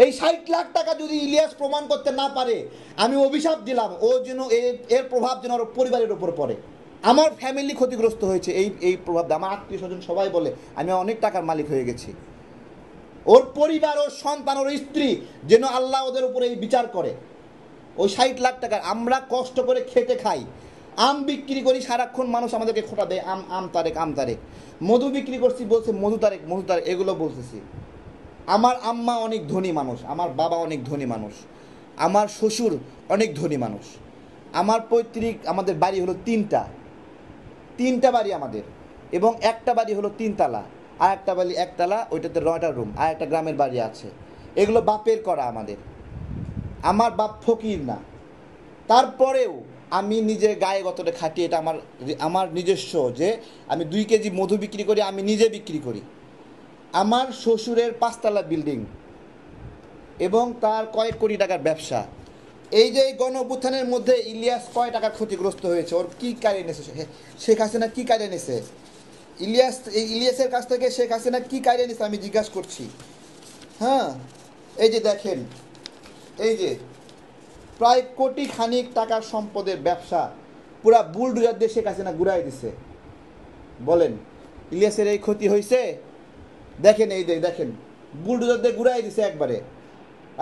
এই 60 লাখ টাকা যদি ইলিয়াস প্রমাণ করতে না পারে, আমি অভিশাপ দিলাম ও যেন এর প্রভাব যেন ওর পরিবারের উপর পড়ে। আমার ফ্যামিলি ক্ষতিগ্রস্ত হয়েছে এই প্রভাব। আমার আত্মীয় স্বজন সবাই বলে আমি অনেক টাকার মালিক হয়ে গেছি। ওর পরিবার, ওর সন্তান, ওর স্ত্রী যেন আল্লাহ ওদের উপরে এই বিচার করে। ওই 60 লাখ টাকার আমরা কষ্ট করে খেতে খাই, আম বিক্রি করি, সারাক্ষণ মানুষ আমাদেরকে খোটা দেয়, আম আম তারেক আম তারেক। মধু বিক্রি করছি, বলছে মধু তারেক মধু তারেক, এগুলো বলতেছি। আমার আম্মা অনেক ধনী মানুষ, আমার বাবা অনেক ধনী মানুষ, আমার শ্বশুর অনেক ধনী মানুষ। আমার পৈতৃক আমাদের বাড়ি হলো তিনটা বাড়ি আমাদের, এবং একটা বাড়ি হলো 3 তলা, আর একটা বাড়ি 1 তলা, ওইটাতে 9টা রুম, আর একটা গ্রামের বাড়ি আছে। এগুলো বাপের করা আমাদের। আমার বাপ ফকির না, তারপরেও আমি নিজে গায়ে গতরে খাটি। এটা আমার নিজস্ব, যে আমি 2 কেজি মধু বিক্রি করি, আমি নিজে বিক্রি করি। আমার শ্বশুরের 5 তলা বিল্ডিং এবং তার কয়েক কোটি টাকার ব্যবসা। এই যে এই গণ অভ্যুত্থানের মধ্যে ইলিয়াস কয় টাকা ক্ষতিগ্রস্ত হয়েছে, ওর কী কাজে এনেছে শেখ হাসিনা, কী কাজে এনেছে ইলিয়াসের কাছ থেকে শেখ হাসিনা কী কাজে এনেছে আমি জিজ্ঞাসা করছি। হ্যাঁ, এই যে দেখেন, এই যে প্রায় কোটি খানিক টাকার সম্পদের ব্যবসা পুরা বুলডোজার দিয়ে শেখ হাসিনা ঘুরাই দিছে। বলেন ইলিয়াসের এই ক্ষতি হয়েছে? দেখেন, এই দেখেন, বুলডোজার দিয়ে ঘুরাই দিছে একবারে।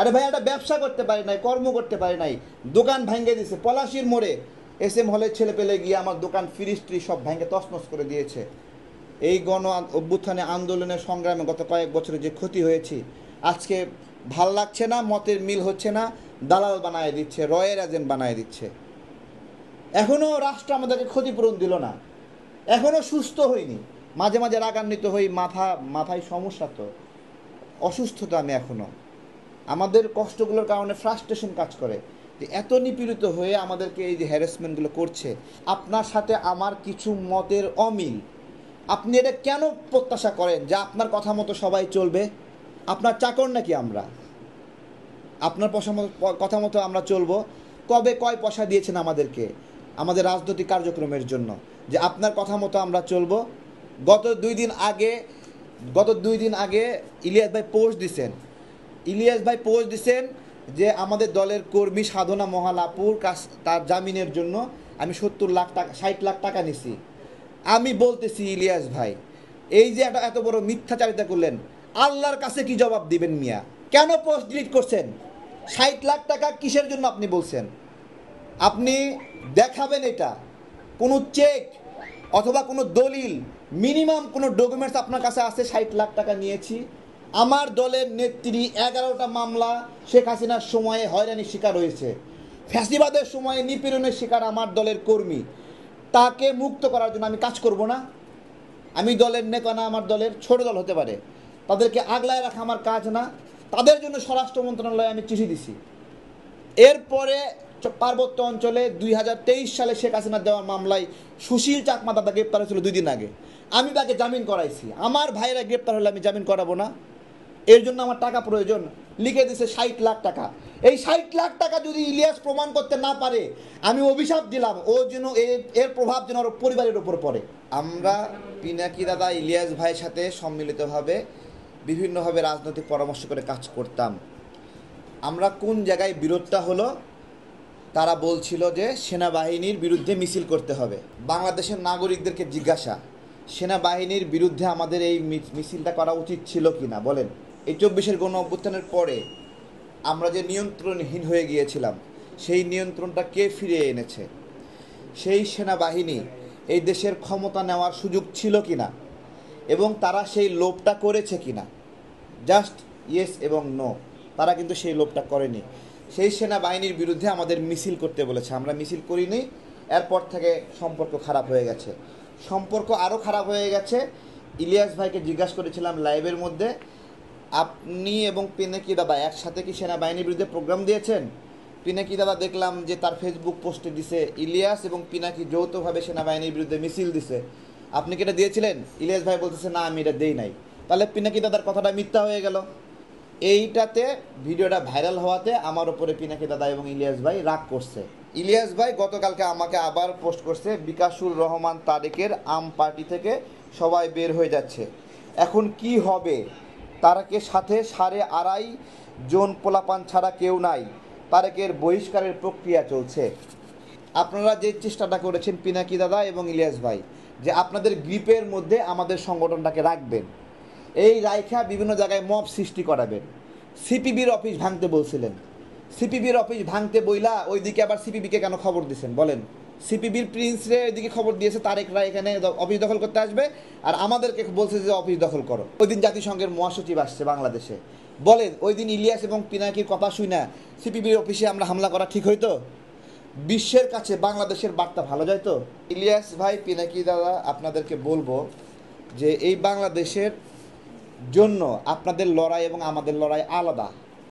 আরে ভাই, একটা ব্যবসা করতে পারি নাই, কর্ম করতে পারি নাই, দোকান ভেঙে দিছে। পলাশির মোড়ে SM হলের ছেলে পেলে গিয়ে আমার দোকান ফ্রিজ ট্রিজ সব ভেঙে তছনছ করে দিয়েছে। এই গণ অভ্যুত্থানে আন্দোলনের সংগ্রামে গত কয়েক বছরে যে ক্ষতি হয়েছে, আজকে ভাল লাগছে না, মতের মিল হচ্ছে না, দালাল বানায় দিচ্ছে, রয়ের এজেন্ট বানায় দিচ্ছে। এখনও রাষ্ট্র আমাদেরকে ক্ষতিপূরণ দিল না, এখনও সুস্থ হইনি। মাঝে মাঝে রাগান্বিত হই, মাথায় সমস্যা, তো অসুস্থতা আমি এখনও। আমাদের কষ্টগুলোর কারণে ফ্রাস্ট্রেশন কাজ করে, যে এত নিপীড়িত হয়ে আমাদেরকে এই যে হ্যারাসমেন্টগুলো করছে। আপনার সাথে আমার কিছু মতের অমিল, আপনি এটা কেন প্রত্যাশা করেন যে আপনার কথা মতো সবাই চলবে? আপনার চাকর নাকি আমরা? আপনার কথা মতো আমরা চলবো? কবে কয় পয়সা দিয়েছেন আমাদেরকে আমাদের রাজনৈতিক কার্যক্রমের জন্য যে আপনার কথা মতো আমরা চলবো? গত 2 দিন আগে ইলিয়াস ভাই পোস্ট দিছেন যে আমাদের দলের কর্মী সাধনা মহালাপুর তার জামিনের জন্য আমি 60 লাখ টাকা নিছি। আমি বলতেছি ইলিয়াস ভাই, এই যে এত বড় মিথ্যাচারিতা করলেন, আল্লাহর কাছে কি জবাব দিবেন মিয়া? কেন পোস্ট ডিলিট করছেন? 60 লাখ টাকা কিসের জন্য আপনি বলছেন? আপনি দেখাবেন এটা, কোনো চেক অথবা কোনো দলিল, মিনিমাম কোনো ডকুমেন্টস আপনার কাছে আছে 60 লাখ টাকা নিয়েছি? আমার দলের নেত্রী 11টা মামলা শেখ হাসিনার সময়ে হয়রানির শিকার হয়েছে, ফ্যাসিবাদের সময়ে নিপীড়নের শিকার আমার দলের কর্মী। তাকে মুক্ত করার জন্য আমি কাজ করব না? আমি দলের নেতা না, আমার দলের ছোট দল হতে পারে, তাদেরকে আগলায় রাখা আমার কাজ না? তাদের জন্য স্বরাষ্ট্র মন্ত্রণালয়ে আমি চিঠি দিছি। এরপরে পার্বত্য অঞ্চলে 2023 সালে শেখ হাসিনা দেওয়ার মামলায় সুশীল চাকমা দাদা গ্রেপ্তার হয়েছিল 2 দিন আগে, আমি তাকে জামিন করাইছি। আমার ভাইরা গ্রেপ্তার হলে আমি জামিন করাবো না? এর জন্য আমার টাকা প্রয়োজন, লিখে দিছে 60 লাখ টাকা। এই 60 লাখ টাকা যদি ইলিয়াস প্রমাণ করতে না পারে, আমি অভিশাপ দিলাম ও যেন এর প্রভাব যেন ওর পরিবারের উপর পড়ে। আমরা পিনাকি দাদা ইলিয়াস ভাইয়ের সাথে সম্মিলিতভাবে বিভিন্নভাবে রাজনৈতিক পরামর্শ করে কাজ করতাম। আমরা কোন জায়গায় বিরোধটা হলো, তারা বলছিল যে সেনাবাহিনীর বিরুদ্ধে মিছিল করতে হবে। বাংলাদেশের নাগরিকদেরকে জিজ্ঞাসা, সেনাবাহিনীর বিরুদ্ধে আমাদের এই মিছিলটা করা উচিত ছিল কি না বলেন? এই 24-এর গণ অভ্যুত্থানের পরে আমরা যে নিয়ন্ত্রণহীন হয়ে গিয়েছিলাম, সেই নিয়ন্ত্রণটা কে ফিরিয়ে এনেছে? সেই সেনাবাহিনী এই দেশের ক্ষমতা নেওয়ার সুযোগ ছিল কি না, এবং তারা সেই লোভটা করেছে কি না? জাস্ট ইয়েস এবং নো, তারা কিন্তু সেই লোভটা করেনি। সেই সেনাবাহিনীর বিরুদ্ধে আমাদের মিছিল করতে বলেছে, আমরা মিছিল করিনি। এরপর থেকে সম্পর্ক খারাপ হয়ে গেছে, সম্পর্ক আরও খারাপ হয়ে গেছে। ইলিয়াস ভাইকে জিজ্ঞাসা করেছিলাম লাইভের মধ্যে, আপনি এবং পিনাকি দাদা একসাথে কি সেনাবাহিনীর বিরুদ্ধে প্রোগ্রাম দিয়েছেন? পিনাকি দাদা দেখলাম যে তার ফেসবুক পোস্টে দিছে ইলিয়াস এবং পিনাকি যৌথভাবে সেনাবাহিনীর বিরুদ্ধে মিছিল দিছে। আপনি কি এটা দিয়েছিলেন? ইলিয়াস ভাই বলতেছে না, আমি এটা দেই নাই। তাহলে পিনাকি দাদার কথাটা মিথ্যা হয়ে গেল। এইটাতে ভিডিওটা ভাইরাল হওয়াতে আমার ওপরে পিনাকি দাদা এবং ইলিয়াস ভাই রাগ করছে। ইলিয়াস ভাই গতকালকে আমাকে আবার পোস্ট করছে, বিকাশুর রহমান তারেকের আম পার্টি থেকে সবাই বের হয়ে যাচ্ছে, এখন কি হবে? তারাকে সাথে 2.5 জোন পোলাপান ছাড়া কেউ নাই, তারেকের বহিষ্কারের প্রক্রিয়া চলছে। আপনারা যে চেষ্টাটা করেছেন পিনাকি দাদা এবং ইলিয়াস ভাই, যে আপনাদের গ্রিপের মধ্যে আমাদের সংগঠনটাকে রাখবেন, এই রাইখা বিভিন্ন জায়গায় মব সৃষ্টি করাবেন। সিপিবির অফিস ভাঙতে বলছিলেন, সিপিবির অফিস ভাঙতে বইলা ওইদিকে আবার সিপিবিকে কেন খবর দিয়েছেন বলেন? সিপিবির প্রিন্সরে ওইদিকে খবর দিয়েছে তারেকরা এখানে অফিস দখল করতে আসবে, আর আমাদেরকে বলছে যে অফিস দখল করো। ওই দিন জাতিসংঘের মহাসচিব আসছে বাংলাদেশে, বলেন ওই দিন ইলিয়াস এবং পিনাকির কথা শুই না সিপিবির অফিসে আমরা হামলা করা ঠিক হইতো? বিশ্বের কাছে বাংলাদেশের বার্তা ভালো যায় তো? ইলিয়াস ভাই, পিনাকি দাদা, আপনাদেরকে বলবো যে এই বাংলাদেশের জন্য আপনাদের লড়াই এবং আমাদের লড়াই আলাদা।